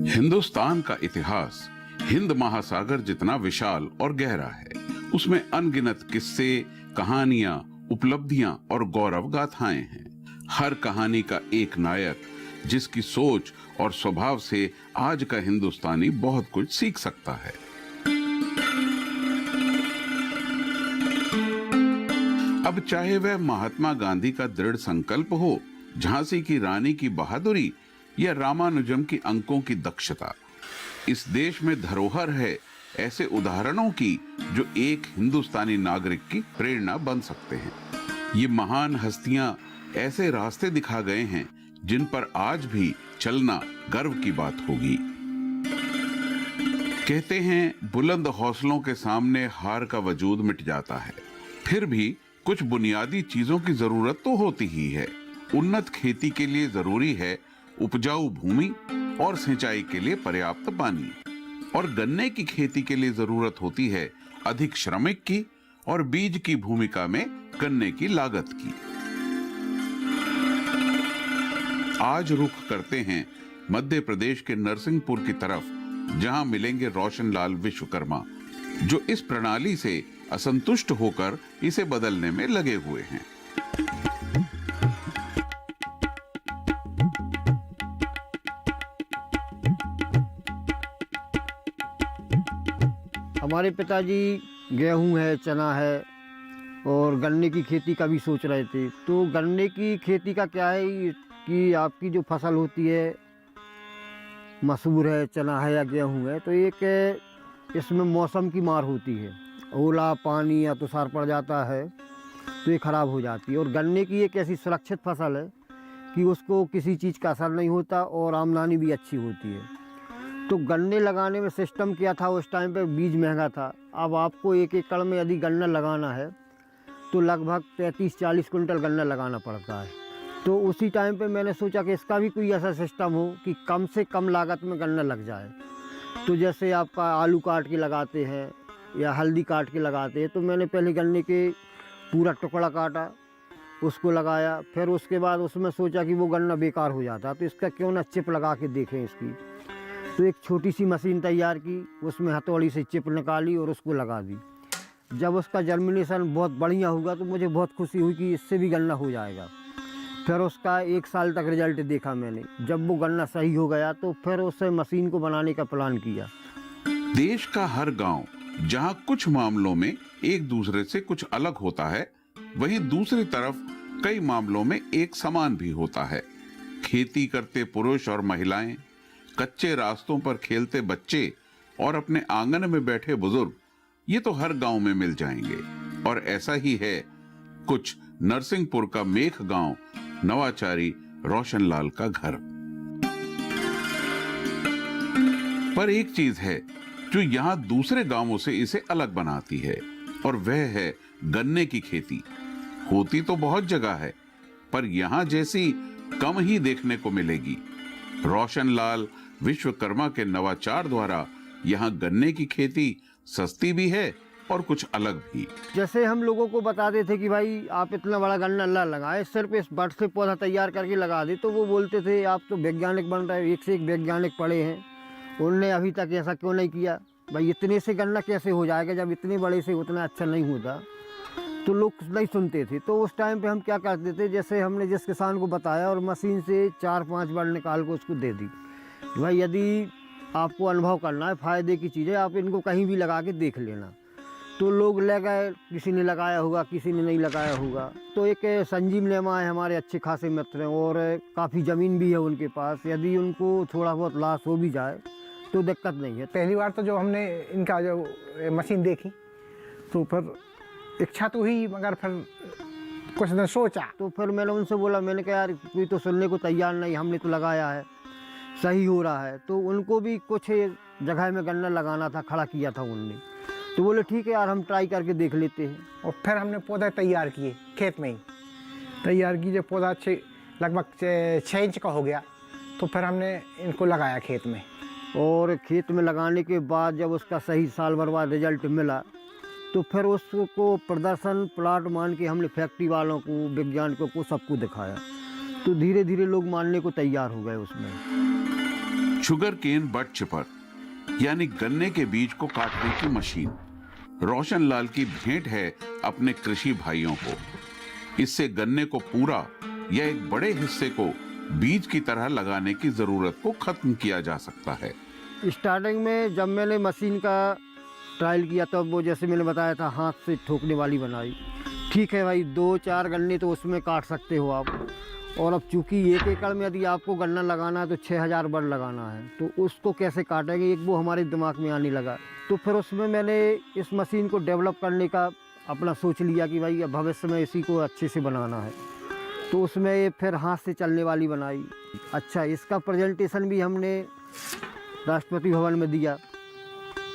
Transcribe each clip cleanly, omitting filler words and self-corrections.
हिंदुस्तान का इतिहास हिंद महासागर जितना विशाल और गहरा है। उसमें अनगिनत किस्से, कहानियां, उपलब्धियां और गौरव गाथाएं हैं। हर कहानी का एक नायक जिसकी सोच और स्वभाव से आज का हिंदुस्तानी बहुत कुछ सीख सकता है। अब चाहे वह महात्मा गांधी का दृढ़ संकल्प हो, झांसी की रानी की बहादुरी या रामानुजम की अंकों की दक्षता, इस देश में धरोहर है ऐसे उदाहरणों की जो एक हिंदुस्तानी नागरिक की प्रेरणा बन सकते हैं। ये महान हस्तियां ऐसे रास्ते दिखा गए हैं जिन पर आज भी चलना गर्व की बात होगी। कहते हैं बुलंद हौसलों के सामने हार का वजूद मिट जाता है। फिर भी कुछ बुनियादी चीजों की जरूरत तो होती ही है। उन्नत खेती के लिए जरूरी है उपजाऊ भूमि और सिंचाई के लिए पर्याप्त पानी, और गन्ने की खेती के लिए जरूरत होती है अधिक श्रमिक की और बीज की भूमिका में गन्ने की लागत की। आज रुख करते हैं मध्य प्रदेश के नरसिंहपुर की तरफ, जहां मिलेंगे रोशनलाल विश्वकर्मा, जो इस प्रणाली से असंतुष्ट होकर इसे बदलने में लगे हुए हैं। हमारे पिताजी गेहूं है, चना है और गन्ने की खेती का भी सोच रहे थे। तो गन्ने की खेती का क्या है कि आपकी जो फसल होती है, मसूर है, चना है या गेहूं है, तो एक इसमें मौसम की मार होती है। ओला, पानी या तुषार पड़ जाता है तो ये ख़राब हो जाती है। और गन्ने की एक ऐसी सुरक्षित फसल है कि उसको किसी चीज़ का असर नहीं होता और आमदनी भी अच्छी होती है। तो गन्ने लगाने में सिस्टम क्या था, उस टाइम पे बीज महंगा था। अब आपको 1 एकड़ में यदि गन्ना लगाना है तो लगभग 35-40 कुंटल गन्ना लगाना पड़ता है। तो उसी टाइम पे मैंने सोचा कि इसका भी कोई ऐसा सिस्टम हो कि कम से कम लागत में गन्ना लग जाए। तो जैसे आपका आलू काट के लगाते हैं या हल्दी काट के लगाते हैं, तो मैंने पहले गन्ने के पूरा टुकड़ा काटा, उसको लगाया। फिर उसके बाद उसमें सोचा कि वो गन्ना बेकार हो जाता, तो इसका क्यों ना चिप लगा के देखें इसकी। तो एक छोटी सी मशीन तैयार की, उसमें हथौड़ी से चिप निकाली और उसको लगा दी। जब उसका जर्मिनेशन बहुत बढ़िया हुआ तो मुझे बहुत खुशी हुई कि इससे भी गन्ना हो जाएगा। फिर उसका 1 साल तक रिजल्ट देखा मैंने। जब वो गन्ना सही हो गया तो फिर उस मशीन को बनाने का प्लान किया। देश का हर गांव जहां कुछ मामलों में एक दूसरे से कुछ अलग होता है, वहीं दूसरी तरफ कई मामलों में एक समान भी होता है। खेती करते पुरुष और महिलाएं, कच्चे रास्तों पर खेलते बच्चे और अपने आंगन में बैठे बुजुर्ग, ये तो हर गांव में मिल जाएंगे। और ऐसा ही है कुछ नरसिंहपुर का मेख गांव, नवाचारी रोशनलाल का घर। पर एक चीज है जो यहां दूसरे गांवों से इसे अलग बनाती है, और वह है गन्ने की खेती। होती तो बहुत जगह है, पर यहां जैसी कम ही देखने को मिलेगी। रोशनलाल विश्वकर्मा के नवाचार द्वारा यहाँ गन्ने की खेती सस्ती भी है और कुछ अलग भी। जैसे हम लोगों को बताते थे कि भाई आप इतना बड़ा गन्ना ना लगाए, सिर्फ इस बट से पौधा तैयार करके लगा दे, तो वो बोलते थे आप तो वैज्ञानिक बन रहे हो, एक से एक वैज्ञानिक पढ़े हैं, उनने अभी तक ऐसा क्यों नहीं किया। भाई इतने से गन्ना कैसे हो जाएगा, जब इतने बड़े से उतना अच्छा नहीं होता। तो लोग नहीं सुनते थे। तो उस टाइम पे हम क्या करते थे, जैसे हमने जिस किसान को बताया और मशीन से 4-5 बार निकाल के उसको दे दी। भाई यदि आपको अनुभव करना है, फ़ायदे की चीज़ें, आप इनको कहीं भी लगा के देख लेना। तो लोग ले गए, किसी ने लगाया होगा, किसी ने नहीं लगाया होगा। तो एक संजीव लेमा है, हमारे अच्छे खासे मित्र हैं और काफ़ी ज़मीन भी है उनके पास। यदि उनको थोड़ा बहुत लॉस हो भी जाए तो दिक्कत नहीं है। पहली बार तो जो हमने इनका जो मशीन देखी तो फिर इच्छा तो हुई, मगर फिर कुछ दिन सोचा। तो फिर मैंने उनसे बोला, मैंने कहा यार कोई तो सुनने को तैयार नहीं, हमने तो लगाया है, सही हो रहा है। तो उनको भी कुछ जगह में गन्ना लगाना था, खड़ा किया था उनने। तो बोले ठीक है यार, हम ट्राई करके देख लेते हैं। और फिर हमने पौधा तैयार किए, खेत में ही तैयार किए। जब पौधा लगभग 6 इंच का हो गया तो फिर हमने इनको लगाया खेत में। और खेत में लगाने के बाद जब उसका सही साल भर बाद रिजल्ट मिला, तो फिर उसको प्रदर्शन प्लाट मान के हमने फैक्ट्री वालों को, वैज्ञानिकों को, सबको दिखाया। तो धीरे धीरे लोग मानने को तैयार हो गए उसमें। शुगर केन बड चिपर यानी गन्ने के बीज को काटने की मशीन रोशनलाल की भेंट है अपने कृषि भाइयों को। इससे गन्ने को पूरा या एक बड़े हिस्से को बीज की तरह लगाने की जरूरत को खत्म किया जा सकता है। स्टार्टिंग में जब मैंने मशीन का ट्रायल किया तब वो जैसे मैंने बताया था हाथ से ठोकने वाली बनाई। ठीक है भाई, 2-4 गन्ने तो उसमें काट सकते हो आप। और अब चूंकि 1 एकड़ में यदि आपको गन्ना लगाना है तो 6000 बड़ लगाना है, तो उसको कैसे काटेंगे, एक वो हमारे दिमाग में आने लगा। तो फिर उसमें मैंने इस मशीन को डेवलप करने का अपना सोच लिया कि भाई अब भविष्य में इसी को अच्छे से बनाना है। तो उसमें फिर हाथ से चलने वाली बनाई। अच्छा, इसका प्रेजेंटेशन भी हमने राष्ट्रपति भवन में दिया।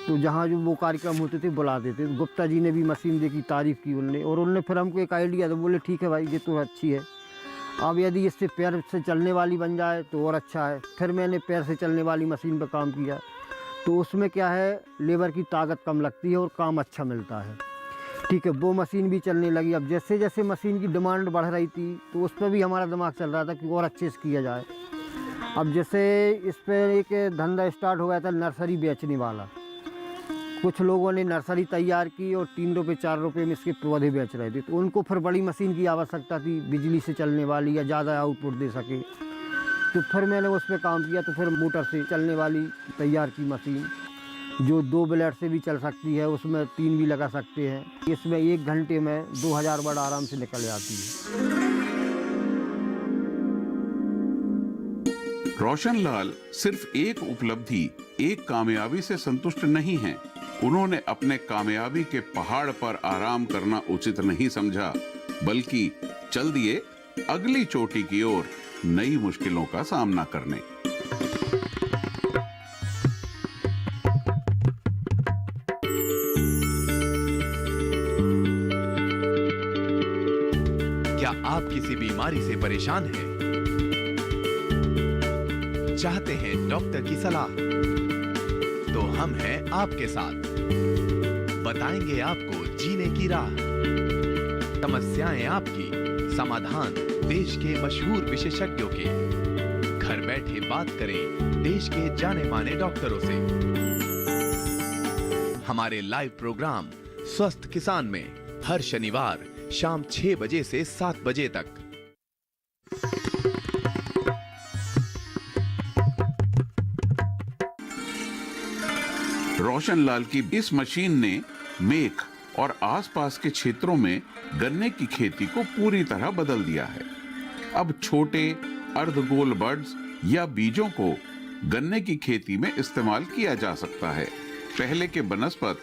तो जहाँ जो वो कार्यक्रम होते थे बुलाते थे, तो गुप्ता जी ने भी मशीन देखी, तारीफ़ की उनने, और उनने फिर हमको एक आइडिया तो बोले ठीक है भाई ये तो अच्छी है, अब यदि इससे पैर से चलने वाली बन जाए तो और अच्छा है। फिर मैंने पैर से चलने वाली मशीन पर काम किया। तो उसमें क्या है, लेबर की ताकत कम लगती है और काम अच्छा मिलता है। ठीक है, वो मशीन भी चलने लगी। अब जैसे जैसे मशीन की डिमांड बढ़ रही थी तो उस पर भी हमारा दिमाग चल रहा था कि और अच्छे से किया जाए। अब जैसे इस पर एक धंधा स्टार्ट हो गया था नर्सरी बेचने वाला। कुछ लोगों ने नर्सरी तैयार की और 3 रुपये 4 रुपये में इसके पौधे बेच रहे थे। तो उनको फिर बड़ी मशीन की आवश्यकता थी, बिजली से चलने वाली या ज़्यादा आउटपुट दे सके। तो फिर मैंने उस पर काम किया। तो फिर मोटर से चलने वाली तैयार की मशीन जो 2 ब्लेड से भी चल सकती है, उसमें 3 भी लगा सकते हैं। इसमें 1 घंटे में 2000 बड़ आराम से निकल जाती है। रोशनलाल सिर्फ एक उपलब्धि, एक कामयाबी से संतुष्ट नहीं हैं। उन्होंने अपने कामयाबी के पहाड़ पर आराम करना उचित नहीं समझा, बल्कि चल दिए अगली चोटी की ओर नई मुश्किलों का सामना करने। क्या आप किसी बीमारी से परेशान हैं? चाहते हैं डॉक्टर की सलाह? तो हम हैं आपके साथ, बताएंगे आपको जीने की राह। समस्याएं आपकी, समाधान देश के मशहूर विशेषज्ञों के। घर बैठे बात करें देश के जाने माने डॉक्टरों से। हमारे लाइव प्रोग्राम स्वस्थ किसान में हर शनिवार शाम 6 बजे से 7 बजे तक। रोशनलाल की इस मशीन ने मेख और आसपास के क्षेत्रों में गन्ने की खेती को पूरी तरह बदल दिया है। अब छोटे अर्धगोल बड्स या बीजों को गन्ने की खेती में इस्तेमाल किया जा सकता है। पहले के बनस्पत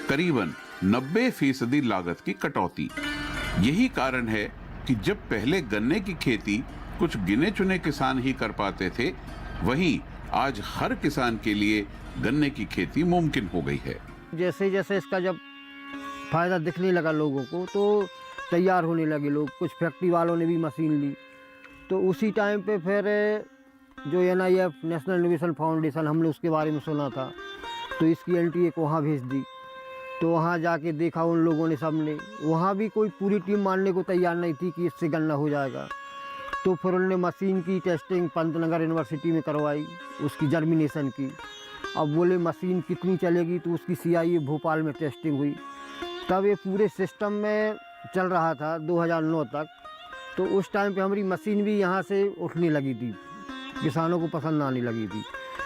करीबन 90% लागत की कटौती। यही कारण है कि जब पहले गन्ने की खेती कुछ गिने चुने किसान ही कर पाते थे, वहीं आज हर किसान के लिए गन्ने की खेती मुमकिन हो गई है। जैसे जैसे इसका जब फ़ायदा दिखने लगा लोगों को तो तैयार होने लगे लोग। कुछ फैक्ट्री वालों ने भी मशीन ली। तो उसी टाइम पे फिर जो NIF नेशनल इनोवेशन फाउंडेशन, हमने उसके बारे में सुना था, तो इसकी एंट्री एक वहाँ भेज दी। तो वहाँ जाके देखा उन लोगों ने, सब ने, वहाँ भी कोई पूरी टीम मानने को तैयार नहीं थी कि इससे गन्ना हो जाएगा। तो फिर उन्होंने मशीन की टेस्टिंग पंतनगर यूनिवर्सिटी में करवाई, उसकी जर्मिनेशन की। अब बोले मशीन कितनी चलेगी, तो उसकी CIA भोपाल में टेस्टिंग हुई। तब ये पूरे सिस्टम में चल रहा था 2009 तक। तो उस टाइम पे हमारी मशीन भी यहाँ से उठने लगी थी, किसानों को पसंद आने लगी थी।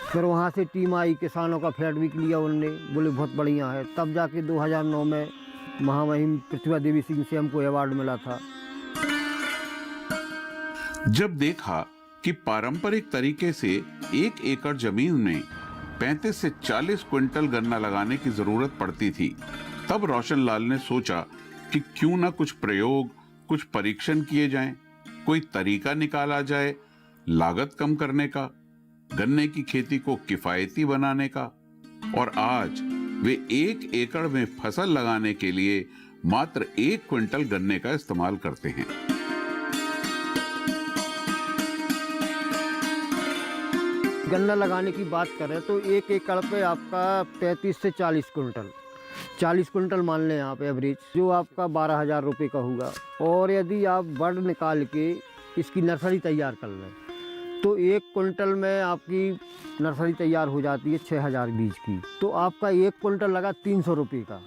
फिर वहाँ से टीम आई, किसानों का फीडबैक लिया उनने, बोले बहुत बढ़िया है। तब जाके 2009 में महामहिम प्रतिभा देवी सिंह से हमको अवार्ड मिला था। जब देखा कि पारंपरिक तरीके से 1 एकड़ जमीन में 35 से 40 क्विंटल गन्ना लगाने की जरूरत पड़ती थी, तब रोशनलाल ने सोचा कि क्यों ना कुछ प्रयोग, कुछ परीक्षण किए जाएं, कोई तरीका निकाला जाए लागत कम करने का, गन्ने की खेती को किफायती बनाने का। और आज वे 1 एकड़ में फसल लगाने के लिए मात्र 1 क्विंटल गन्ने का इस्तेमाल करते हैं। गन्ना लगाने की बात करें तो 1 एकड़ पे आपका 35 से 40 क्विंटल, 40 क्विंटल मान लें आप एवरेज, जो आपका 12,000 रुपये का होगा। और यदि आप बड निकाल के इसकी नर्सरी तैयार कर लें तो 1 कुंटल में आपकी नर्सरी तैयार हो जाती है 6000 बीज की। तो आपका 1 कुंटल लगा 300 रुपये का।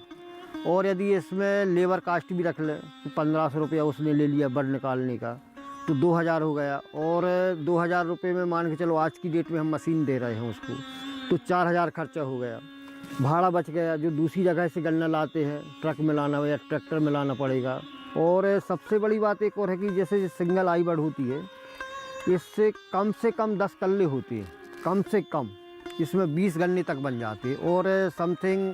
और यदि इसमें लेबर कास्ट भी रख लें तो 1500 रुपया उसने ले लिया बड निकालने का, तो 2000 हो गया। और 2000 रुपये में मान के चलो आज की डेट में हम मशीन दे रहे हैं उसको, तो 4000 खर्चा हो गया, भाड़ा बच गया। जो दूसरी जगह से गन्ना लाते हैं ट्रक में लाना या ट्रैक्टर में लाना पड़ेगा। और सबसे बड़ी बात एक और है कि जैसे सिंगल आई बड होती है, इससे कम से कम 10 कल्ले होती है, कम से कम। इसमें 20 गन्ने तक बन जाते हैं और समथिंग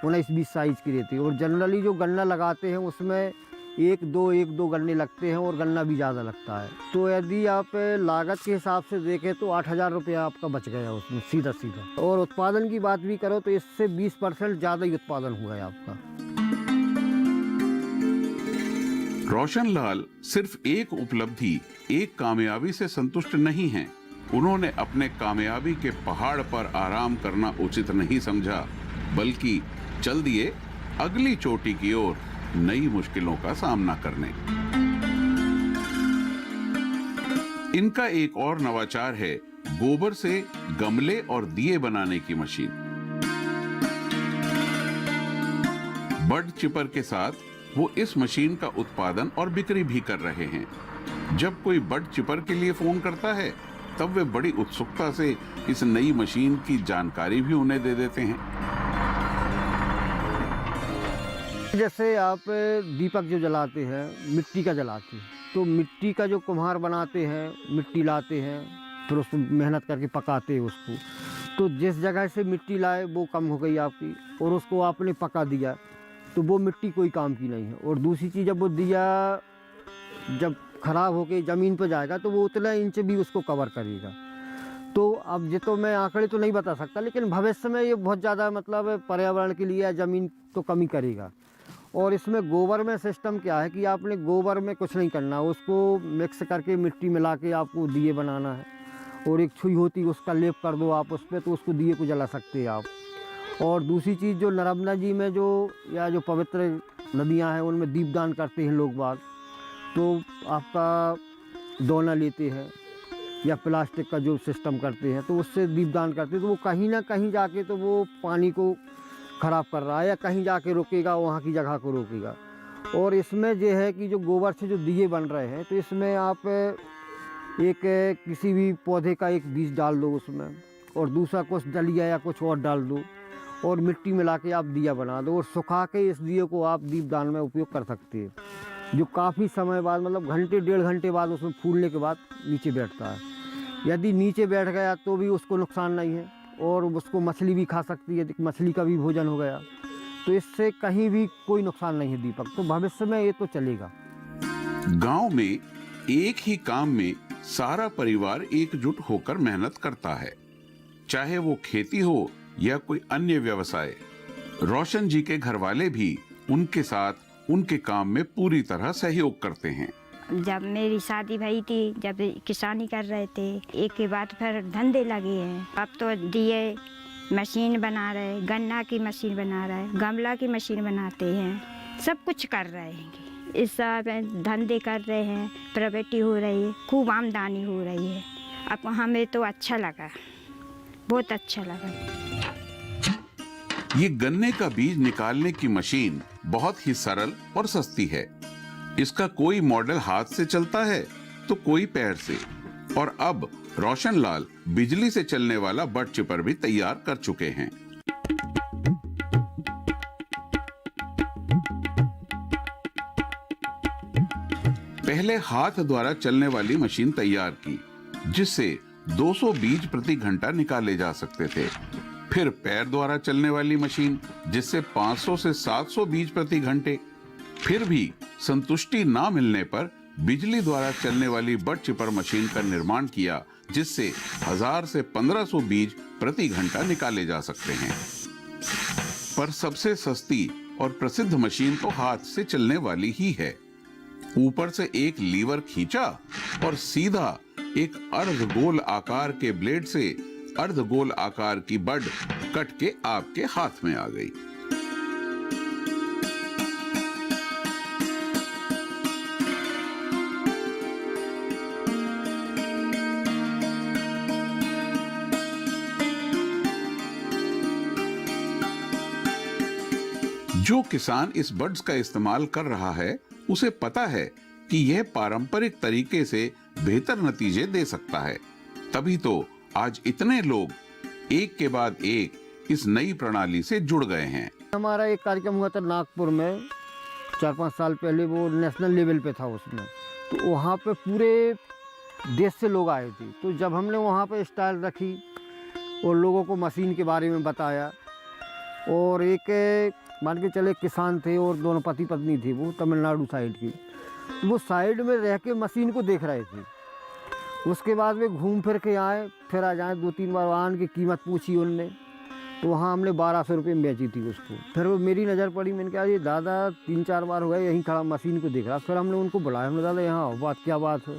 19-20 साइज़ की रहती है। और जनरली जो गन्ना लगाते हैं उसमें 1-2 गन्ने लगते हैं और गन्ना भी ज़्यादा लगता है। तो यदि आप लागत के हिसाब से देखें तो 8000 रुपया आपका बच गया उसमें सीधा सीधा। और उत्पादन की बात भी करो तो इससे 20% ज़्यादा ही उत्पादन हुआ है आपका। रोशनलाल सिर्फ एक उपलब्धि, एक कामयाबी से संतुष्ट नहीं हैं। उन्होंने अपने कामयाबी के पहाड़ पर आराम करना उचित नहीं समझा, बल्कि चल दिए अगली चोटी की ओर नई मुश्किलों का सामना करने। इनका एक और नवाचार है गोबर से गमले और दिए बनाने की मशीन। बड चिपर के साथ वो इस मशीन का उत्पादन और बिक्री भी कर रहे हैं। जब कोई बड चिपर के लिए फोन करता है तब वे बड़ी उत्सुकता से इस नई मशीन की जानकारी भी उन्हें दे देते हैं। जैसे आप दीपक जो जलाते हैं मिट्टी का जलाते हैं, तो मिट्टी का जो कुम्हार बनाते हैं, मिट्टी लाते हैं, फिर उसको मेहनत करके पकाते हैं उसको। तो जिस जगह से मिट्टी लाए वो कम हो गई आपकी, और उसको आपने पका दिया तो वो मिट्टी कोई काम की नहीं है। और दूसरी चीज़, जब वो दिया जब ख़राब होके ज़मीन पर जाएगा तो वो उतना इंच भी उसको कवर करेगा। तो अब ये तो मैं आंकड़े तो नहीं बता सकता, लेकिन भविष्य में ये बहुत ज़्यादा मतलब पर्यावरण के लिए ज़मीन तो कमी करेगा। और इसमें गोबर में सिस्टम क्या है कि आपने गोबर में कुछ नहीं करना, उसको मिक्स करके मिट्टी मिला के आपको दिए बनाना है। और एक छुई होती है उसका लेप कर दो आप उस पर, तो उसको दिए को जला सकते हैं आप। और दूसरी चीज़, जो नर्मदा जी में जो या जो पवित्र नदियां हैं उनमें दीपदान करते हैं लोग बाग, तो आपका दोना लेते हैं या प्लास्टिक का जो सिस्टम करते हैं तो उससे दीपदान करते हैं, तो वो कहीं ना कहीं जाके तो वो पानी को ख़राब कर रहा है या कहीं जाके रोकेगा, वहाँ की जगह को रोकेगा। और इसमें ये है कि जो गोबर से जो दिए बन रहे हैं, तो इसमें आप एक किसी भी पौधे का एक बीज डाल दो उसमें, और दूसरा कुछ डलिया या कुछ और डाल दो, और मिट्टी मिला के आप दिया बना दो, और सुखा के इस दिए को आप दीपदान में उपयोग कर सकते हैं। जो काफ़ी समय बाद, मतलब घंटे 1.5 घंटे बाद उसमें फूलने के बाद नीचे बैठता है। यदि नीचे बैठ गया तो भी उसको नुकसान नहीं है, और उसको मछली भी खा सकती है, मछली का भी भोजन हो गया। तो इससे कहीं भी कोई नुकसान नहीं है दीपक। तो भविष्य में ये तो चलेगा। गांव में एक ही काम में सारा परिवार एकजुट होकर मेहनत करता है, चाहे वो खेती हो या कोई अन्य व्यवसाय। रोशन जी के घर वाले भी उनके साथ उनके काम में पूरी तरह सहयोग करते हैं। जब मेरी शादी भई थी, जब किसानी कर रहे थे, एक के बाद फिर धंधे लगे हैं। अब तो दिए मशीन बना रहे, गन्ना की मशीन बना रहे, गमला की मशीन बनाते हैं, सब कुछ कर रहे हैं। इस सब धंधे कर रहे हैं, प्रॉपर्टी हो रही है, खूब आमदनी हो रही है। अब हमें तो अच्छा लगा, बहुत अच्छा लगा। ये गन्ने का बीज निकालने की मशीन बहुत ही सरल और सस्ती है। इसका कोई मॉडल हाथ से चलता है तो कोई पैर से। और अब रोशनलाल बिजली से चलने वाला बड चिपर भी तैयार कर चुके हैं। पहले हाथ द्वारा चलने वाली मशीन तैयार की, जिससे 200 बीज प्रति घंटा निकाले जा सकते थे। फिर पैर द्वारा चलने वाली मशीन, जिससे 500 से 700 बीज प्रति घंटे। फिर भी संतुष्टि ना मिलने पर बिजली द्वारा चलने वाली बड चिपर मशीन का निर्माण किया, जिससे 1000 से 1500 बीज प्रति घंटा निकाले जा सकते हैं। पर सबसे सस्ती और प्रसिद्ध मशीन तो हाथ से चलने वाली ही है। ऊपर से एक लीवर खींचा और सीधा एक अर्धगोल आकार के ब्लेड से अर्धगोल आकार की बड कट के आपके हाथ में आ गई। जो किसान इस बड्स का इस्तेमाल कर रहा है उसे पता है कि यह पारंपरिक तरीके से बेहतर नतीजे दे सकता है, तभी तो आज इतने लोग एक के बाद एक इस नई प्रणाली से जुड़ गए हैं। हमारा एक कार्यक्रम हुआ था नागपुर में 4-5 साल पहले, वो नेशनल लेवल पे था उसमें, तो वहाँ पे पूरे देश से लोग आए थे। तो जब हमने वहाँ पे स्टाइल रखी और लोगों को मशीन के बारे में बताया, और एक मान के चले किसान थे और दोनों पति पत्नी थी, वो तमिलनाडु साइड की, तो वो साइड में रह के मशीन को देख रहे थे। उसके बाद वे घूम फिर के आए, फिर आ जाए 2-3 बार आन की कीमत पूछी उनने, तो वहाँ हमने 1200 रुपये में बेची थी उसको। फिर वो मेरी नज़र पड़ी, मैंने कहा ये दादा 3-4 बार हो गए यहीं खड़ा मशीन को देख रहा। फिर हमने उनको बुलाया, हमने दादा यहाँ आओ, बात क्या बात है?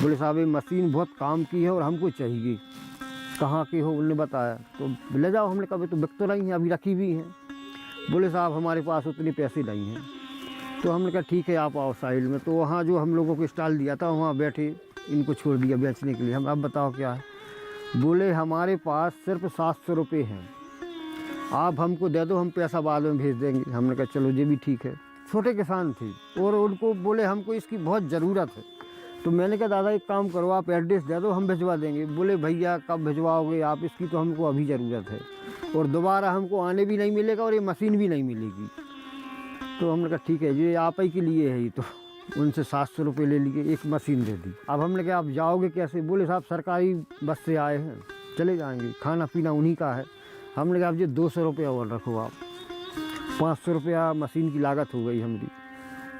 बोले साहब ये मशीन बहुत काम की है और हमको चाहिए। कहाँ के हो? उन्होंने बताया, तो ले जाओ। हमने कहा तो बिक तो नहीं है, अभी रखी भी है। बोले साहब हमारे पास उतने पैसे नहीं हैं। तो हमने कहा ठीक है आप आओ साइड में। तो वहाँ जो हम लोगों को स्टॉल दिया था वहाँ बैठे, इनको छोड़ दिया बेचने के लिए। हम अब बताओ क्या है? बोले हमारे पास सिर्फ 700 रुपये हैं, आप हमको दे दो, हम पैसा बाद में भेज देंगे। हमने कहा चलो ये भी ठीक है। छोटे किसान थे और उनको बोले हमको इसकी बहुत ज़रूरत है। तो मैंने कहा दादा एक काम करो, आप एड्रेस दे दो, हम भिजवा देंगे। बोले भैया कब भिजवाओगे आप, इसकी तो हमको अभी ज़रूरत है और दोबारा हमको आने भी नहीं मिलेगा और ये मशीन भी नहीं मिलेगी। तो हमने कहा ठीक है ये आप ही के लिए है। ये तो उनसे 700 रुपये ले लिए, एक मशीन दे दी। अब हमने कहा आप जाओगे कैसे? बोले साहब सरकारी बस से आए हैं, चले जाएंगे, खाना पीना उन्हीं का है। हमने कहा आप ये 200 रुपये और रखो, आप 500 रुपया मशीन की लागत हो गई हमारी।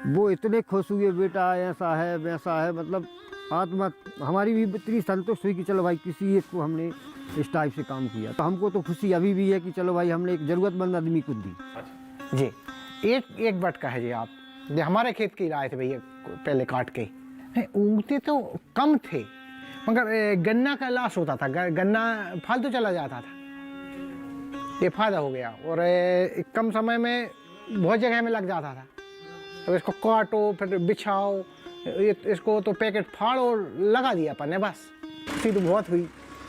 वो इतने खुश हुए, बेटा ऐसा है वैसा है, मतलब आत्मा हमारी भी इतनी संतुष्ट हुई कि चलो भाई किसी एक को हमने इस टाइप से काम किया। तो हमको तो खुशी अभी भी है कि चलो भाई हमने एक ज़रूरतमंद आदमी को दी। जी एक बट का है जी। आप जो हमारे खेत की लाए थे भैया पहले काट के, उगते तो कम थे मगर गन्ना का लॉस होता था, गन्ना फालतू चला जाता था। ये फायदा हो गया और कम समय में बहुत जगह में लग जाता था। तो इसको काटो फिर बिछाओ, इसको तो पैकेट फाड़ो और लगा दिया अपन ने, बस। खुशी तो बहुत हुई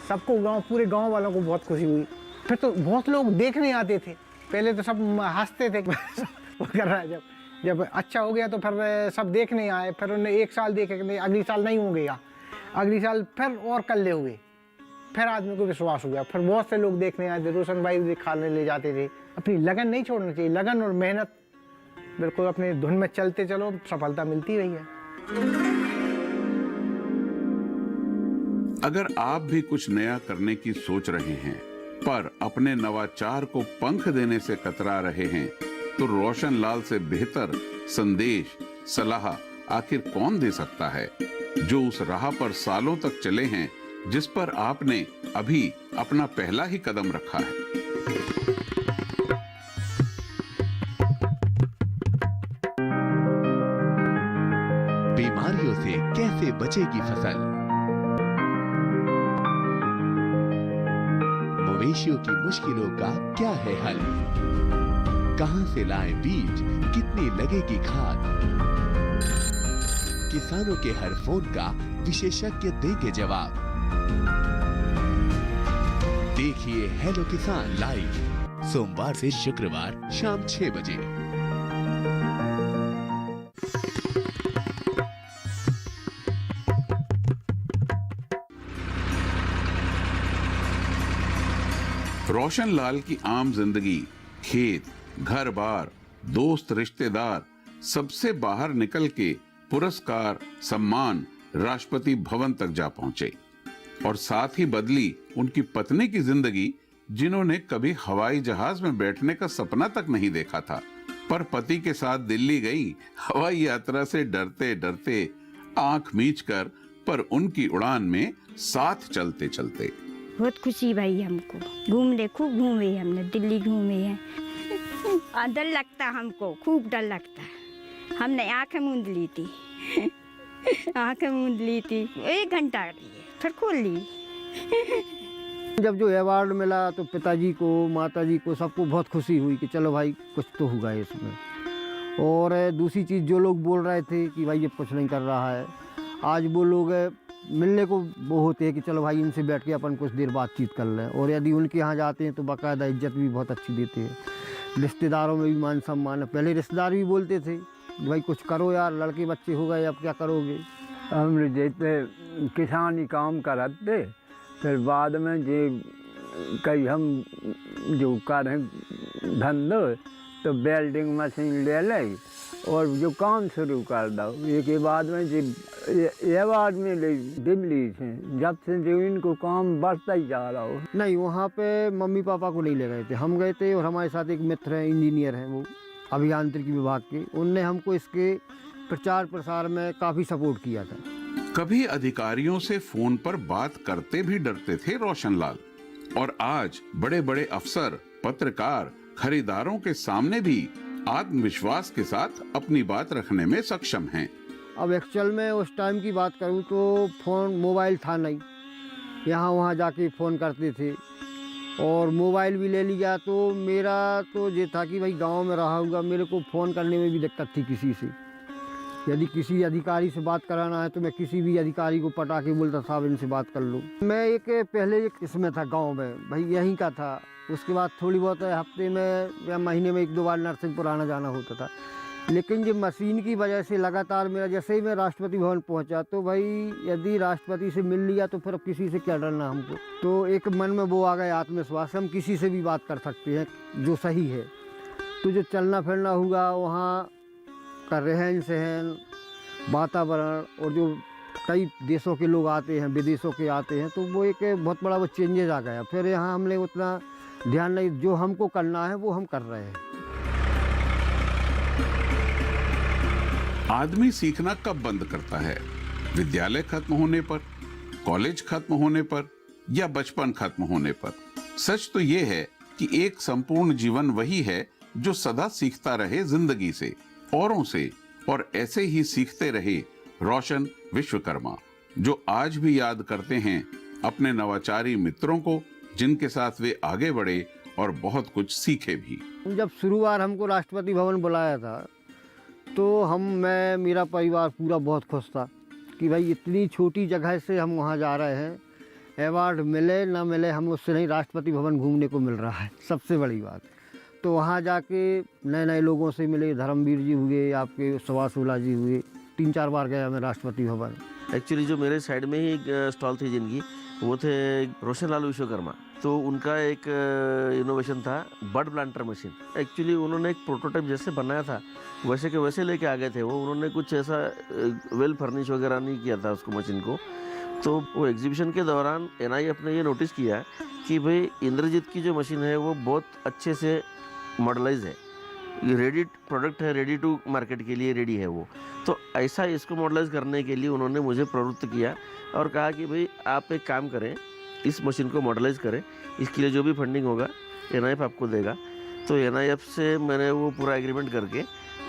सबको, पूरे गांव वालों को बहुत खुशी हुई। फिर तो बहुत लोग देखने आते थे, पहले तो सब हंसते थे वो कर रहा है। जब अच्छा हो गया तो फिर सब देखने आए, फिर उन्हें 1 साल देखे कि अगली साल नहीं हो गया, अगली साल फिर और कल्ले हुए, फिर आदमी को विश्वास हो गया, फिर बहुत से लोग देखने आए थे। रोशन भाई भी खाने ले जाते थे। अपनी लगन नहीं छोड़ना चाहिए, लगन और मेहनत बिल्कुल अपनी धुन में चलते चलो, सफलता मिलती रही है। अगर आप भी कुछ नया करने की सोच रहे हैं पर अपने नवाचार को पंख देने से कतरा रहे हैं, तो रोशन लाल से बेहतर संदेश सलाह आखिर कौन दे सकता है, जो उस राह पर सालों तक चले हैं जिस पर आपने अभी अपना पहला ही कदम रखा है। बीमारियों से कैसे बचेगी फसल, मवेशियों की मुश्किलों का क्या है हल, कहां से लाएं बीज, कितनी लगेगी खाद, किसानों के हर फोन का विशेषज्ञ देंगे जवाब। देखिए हेलो किसान लाइव सोमवार से शुक्रवार शाम 6 बजे। रोशन लाल की आम जिंदगी खेत, घर बार, दोस्त रिश्तेदार सबसे बाहर निकल के पुरस्कार, सम्मान, राष्ट्रपति भवन तक जा पहुंचे और साथ ही बदली उनकी पत्नी की जिंदगी, जिन्होंने कभी हवाई जहाज में बैठने का सपना तक नहीं देखा था, पर पति के साथ दिल्ली गई हवाई यात्रा से डरते डरते, आंख मीचकर, पर उनकी उड़ान में साथ चलते चलते। बहुत खुशी भाई हमको, घूमने खूब घूमे, हमने दिल्ली घूमे हैं। डर लगता हमको, खूब डर लगता। हमने आंखें मूंद ली थी आंखें मूंद ली थी, 1 घंटा लिए फिर खोल ली। जब जो अवार्ड मिला तो पिताजी को, माताजी को, सबको बहुत खुशी हुई कि चलो भाई कुछ तो हुआ है इसमें। और दूसरी चीज़, जो लोग बोल रहे थे कि भाई ये कुछ नहीं कर रहा है, आज वो लोग मिलने को वो होते हैं कि चलो भाई इनसे बैठ के अपन कुछ देर बातचीत कर लें। और यदि उनके यहाँ जाते हैं तो बाकायदा इज्जत भी बहुत अच्छी देते हैं। रिश्तेदारों में भी मान सम्मान है। पहले रिश्तेदार भी बोलते थे भाई कुछ करो यार, लड़के बच्चे हो गए अब क्या करोगे। हम जैसे किसानी काम करते, फिर बाद में जे कहीं हम जो करें धंधो तो वेल्डिंग मशीन ले लें और जो काम शुरू कर दो। एक के बाद में ये बाद में दिल्ली से जब से जो इनको काम बढ़ता ही जा रहा हो। नहीं, वहाँ पे मम्मी पापा को नहीं ले गए थे, हम गए थे और हमारे साथ एक मित्र हैं, इंजीनियर हैं, वो अभियांत्रिकी विभाग के, उनने हमको इसके प्रचार प्रसार में काफ़ी सपोर्ट किया था। कभी अधिकारियों से फोन पर बात करते भी डरते थे रोशनलाल, और आज बड़े बड़े अफसर, पत्रकार, खरीदारों के सामने भी आत्मविश्वास के साथ अपनी बात रखने में सक्षम हैं। अब एक्चुअल में उस टाइम की बात करूँ तो फ़ोन मोबाइल था नहीं, यहाँ वहाँ जाके फ़ोन करते थे, और मोबाइल भी ले लिया तो मेरा तो ये था कि भाई गांव में रहा हुआ, मेरे को फ़ोन करने में भी दिक्कत थी किसी से। यदि किसी अधिकारी से बात कराना है तो मैं किसी भी अधिकारी को पटा के बोलता साहब इनसे बात कर लो। मैं पहले एक इसमें था गांव में, भाई यहीं का था। उसके बाद थोड़ी बहुत हफ्ते में या महीने में 1-2 बार नरसिंहपुर आना जाना होता था। लेकिन ये मशीन की वजह से लगातार मेरा, जैसे ही मैं राष्ट्रपति भवन पहुंचा तो भाई यदि राष्ट्रपति से मिल लिया तो फिर अब किसी से क्या डरना हमको। तो एक मन में वो आ गया आत्मविश्वास, हम किसी से भी बात कर सकते हैं जो सही है। तो जो चलना फिरना हुआ वहाँ का रहन सहन, वातावरण, और जो कई देशों के लोग आते हैं, विदेशों के आते हैं, तो वो एक बहुत बड़ा वो चेंजेस आ गया। फिर यहाँ हमने उतना ध्यान नहीं, जो हमको करना है वो हम कर रहे हैं। आदमी सीखना कब बंद करता है? विद्यालय खत्म होने पर, कॉलेज खत्म होने पर, या बचपन खत्म होने पर? सच तो ये है कि एक संपूर्ण जीवन वही है जो सदा सीखता रहे जिंदगी से, औरों से, और ऐसे ही सीखते रहे रोशन विश्वकर्मा, जो आज भी याद करते हैं अपने नवाचारी मित्रों को, जिनके साथ वे आगे बढ़े और बहुत कुछ सीखे भी। जब शुरुआत हमको राष्ट्रपति भवन बुलाया था तो मेरा परिवार पूरा बहुत खुश था कि भाई इतनी छोटी जगह से हम वहाँ जा रहे हैं, अवार्ड मिले ना मिले, हम उससे नहीं, राष्ट्रपति भवन घूमने को मिल रहा है, सबसे बड़ी बात। तो वहाँ जाके नए नए लोगों से मिले, धर्मवीर जी हुए, आपके सुभाष ओला जी हुए, 3-4 बार गया मैं राष्ट्रपति भवन। एक्चुअली जो मेरे साइड में ही एक स्टॉल थी जिनकी, वो थे रोशनलाल विश्वकर्मा। तो उनका एक इनोवेशन था बर्ड प्लांटर मशीन। एक्चुअली उन्होंने एक प्रोटोटाइप जैसे बनाया था वैसे के वैसे लेके आ गए थे वो। उन्होंने कुछ ऐसा वेल फर्निश वगैरह नहीं किया था उसको, मशीन को। तो वो एग्जीबिशन के दौरान NIF ने ये नोटिस किया कि भाई इंद्रजीत की जो मशीन है वो बहुत अच्छे से मॉडलाइज है, रेडी प्रोडक्ट है, रेडी टू मार्केट के लिए रेडी है वो। तो ऐसा इसको मॉडलाइज करने के लिए उन्होंने मुझे प्रवृत्त किया और कहा कि भाई आप एक काम करें, इस मशीन को मॉडलाइज करें, इसके लिए जो भी फंडिंग होगा NIF आपको देगा। तो NIF से मैंने वो पूरा एग्रीमेंट करके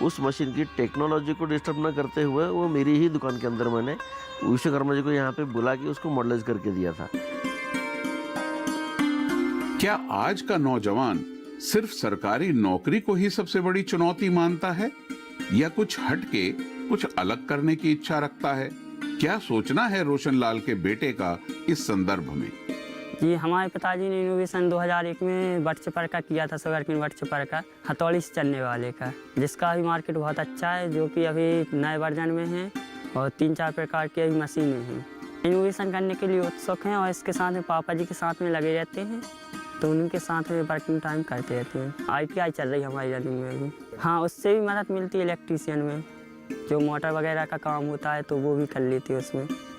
उस मशीन की टेक्नोलॉजी को डिस्टर्ब न करते हुए वो मेरी ही दुकान के अंदर मैंने विश्वकर्मा जी को यहाँ पे बुला के उसको मॉडलाइज करके दिया था। क्या आज का नौजवान सिर्फ सरकारी नौकरी को ही सबसे बड़ी चुनौती मानता है, या कुछ हटके कुछ अलग करने की इच्छा रखता है? क्या सोचना है रोशनलाल के बेटे का इस संदर्भ में? जी, हमारे पिताजी ने इनोवेशन 2001 में बट चपर का किया था, शुगर केन बट चपर का, हथौड़ी से चलने वाले का, जिसका भी मार्केट बहुत अच्छा है, जो कि अभी नए वर्जन में है और 3-4 प्रकार की अभी मशीनें हैं। इनोवेशन करने के लिए उत्सुक हैं और इसके साथ में पापा जी के साथ में लगे रहते हैं, तो उनके साथ में वर्किंग टाइम करते रहते हैं। ITI चल रही है हमारी रनिंग में भी। हाँ, उससे भी मदद मिलती है इलेक्ट्रीशियन में, जो मोटर वगैरह का काम होता है तो वो भी कर लेती है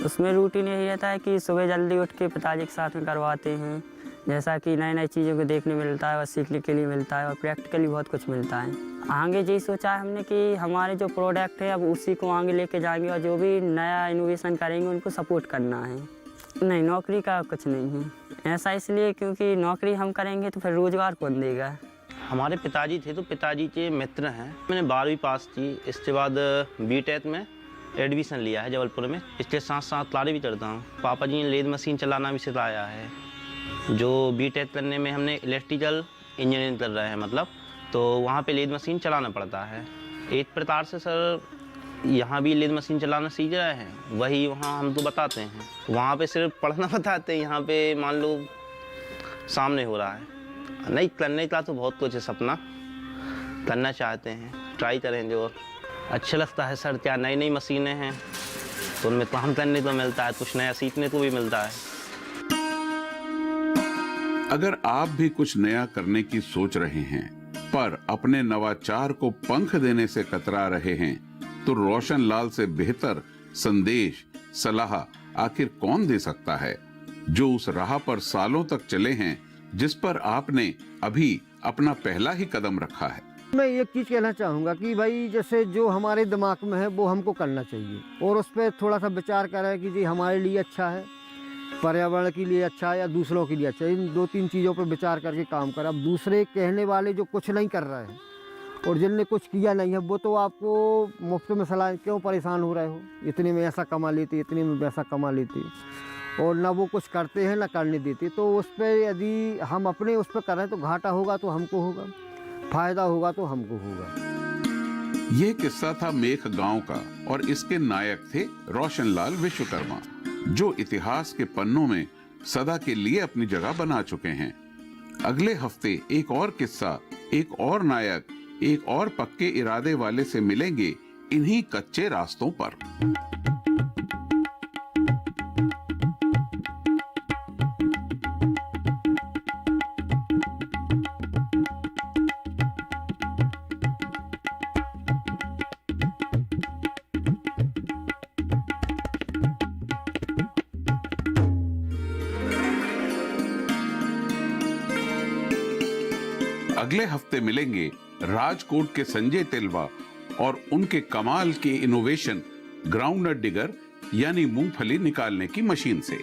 उसमें रूटीन यही रहता है कि सुबह जल्दी उठ के पिताजी के साथ में करवाते हैं, जैसा कि नई नई चीज़ों को देखने मिलता है और सीखने के लिए मिलता है और प्रैक्टिकली बहुत कुछ मिलता है। आगे यही सोचा है हमने कि हमारे जो प्रोडक्ट है अब उसी को आगे लेके जाएंगे और जो भी नया इनोवेशन करेंगे उनको सपोर्ट करना है। नहीं, नौकरी का कुछ नहीं है, ऐसा इसलिए क्योंकि नौकरी हम करेंगे तो फिर रोज़गार कौन देगा। हमारे पिताजी थे तो पिताजी के मित्र हैं। मैंने 12वीं पास की, इसके बाद BTech में एडमिशन लिया है जबलपुर में। इसके साथ साथ लारी भी चढ़ता हूँ। पापा जी ने लेद मशीन चलाना भी सिखाया है। जो BTech करने में हमने इलेक्ट्रिकल इंजीनियरिंग कर रहे हैं, मतलब तो वहाँ पे लेद मशीन चलाना पड़ता है। एक प्रकार से सर यहाँ भी लेद मशीन चलाना सीख रहे हैं, वही वहाँ हम तो बताते हैं। वहाँ पे सिर्फ पढ़ना बताते हैं, यहाँ पे मान लो सामने हो रहा है। नहीं, करने का तो बहुत कुछ है सपना, करना चाहते हैं, ट्राई करें जो अच्छा लगता है सर। क्या नई नई मशीनें हैं तो उनमें काम करने को मिलता है, कुछ नया सीखने को भी मिलता है। अगर आप भी कुछ नया करने की सोच रहे हैं पर अपने नवाचार को पंख देने से कतरा रहे हैं तो रोशन लाल से बेहतर संदेश सलाह आखिर कौन दे सकता है, जो उस राह पर सालों तक चले हैं जिस पर आपने अभी अपना पहला ही कदम रखा है। मैं एक चीज़ कहना चाहूँगा कि भाई जैसे जो हमारे दिमाग में है वो हमको करना चाहिए और उस पर थोड़ा सा विचार करें कि जी हमारे लिए अच्छा है, पर्यावरण के लिए अच्छा है या दूसरों के लिए अच्छा है। इन 2-3 चीज़ों पर विचार करके काम करें। अब दूसरे कहने वाले जो कुछ नहीं कर रहे हैं और जिनने कुछ किया नहीं है वो तो आपको मुफ्त में सलाह, क्यों परेशान हो रहे हो, इतने में ऐसा कमा लेते, इतने में वैसा कमा लेते, और ना वो कुछ करते हैं ना करने देते। तो उस पर यदि हम अपने उस पर करें तो घाटा होगा तो हमको होगा, फायदा होगा तो हमको होगा। ये किस्सा था मेख गांव का और इसके नायक थे रोशन लाल विश्वकर्मा, जो इतिहास के पन्नों में सदा के लिए अपनी जगह बना चुके हैं। अगले हफ्ते एक और किस्सा, एक और नायक, एक और पक्के इरादे वाले से मिलेंगे इन्हीं कच्चे रास्तों पर। अगले हफ्ते मिलेंगे राजकोट के संजय तिलवा और उनके कमाल के इनोवेशन ग्राउंडनट डिगर यानी मूंगफली निकालने की मशीन से।